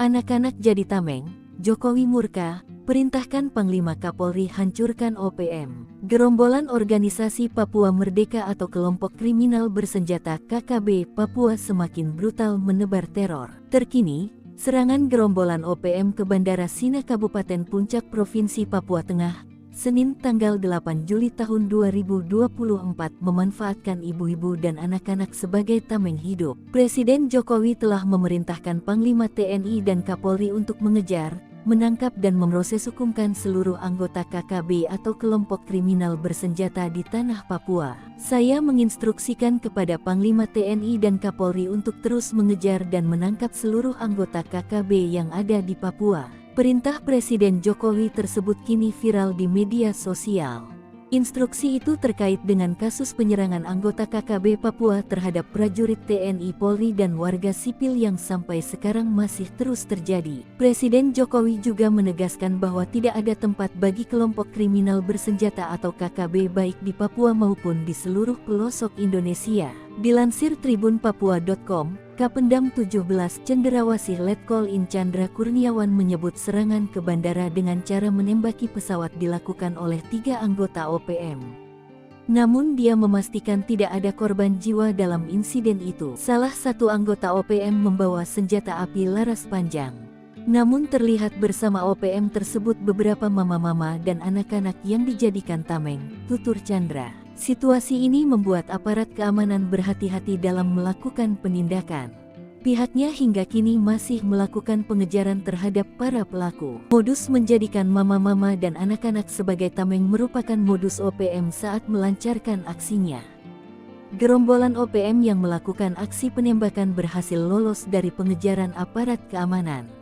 Anak-anak jadi tameng, Jokowi murka, perintahkan Panglima Kapolri hancurkan OPM. Gerombolan Organisasi Papua Merdeka atau kelompok kriminal bersenjata KKB Papua semakin brutal menebar teror. Terkini, serangan gerombolan OPM ke Bandara Sina Kabupaten Puncak Provinsi Papua Tengah, Senin tanggal 8 Juli tahun 2024 memanfaatkan ibu-ibu dan anak-anak sebagai tameng hidup. Presiden Jokowi telah memerintahkan Panglima TNI dan Kapolri untuk mengejar, menangkap dan memproses hukumkan seluruh anggota KKB atau kelompok kriminal bersenjata di tanah Papua. Saya menginstruksikan kepada Panglima TNI dan Kapolri untuk terus mengejar dan menangkap seluruh anggota KKB yang ada di Papua. Perintah Presiden Jokowi tersebut kini viral di media sosial. Instruksi itu terkait dengan kasus penyerangan anggota KKB Papua terhadap prajurit TNI Polri dan warga sipil yang sampai sekarang masih terus terjadi. Presiden Jokowi juga menegaskan bahwa tidak ada tempat bagi kelompok kriminal bersenjata atau KKB baik di Papua maupun di seluruh pelosok Indonesia. Dilansir tribunpapua.com, Kapendam 17 Cendrawasih Letkol In Chandra Kurniawan menyebut serangan ke bandara dengan cara menembaki pesawat dilakukan oleh 3 anggota OPM. Namun dia memastikan tidak ada korban jiwa dalam insiden itu. Salah satu anggota OPM membawa senjata api laras panjang. Namun terlihat bersama OPM tersebut beberapa mama-mama dan anak-anak yang dijadikan tameng, tutur Chandra. Situasi ini membuat aparat keamanan berhati-hati dalam melakukan penindakan. Pihaknya hingga kini masih melakukan pengejaran terhadap para pelaku. Modus menjadikan mama-mama dan anak-anak sebagai tameng merupakan modus OPM saat melancarkan aksinya. Gerombolan OPM yang melakukan aksi penembakan berhasil lolos dari pengejaran aparat keamanan.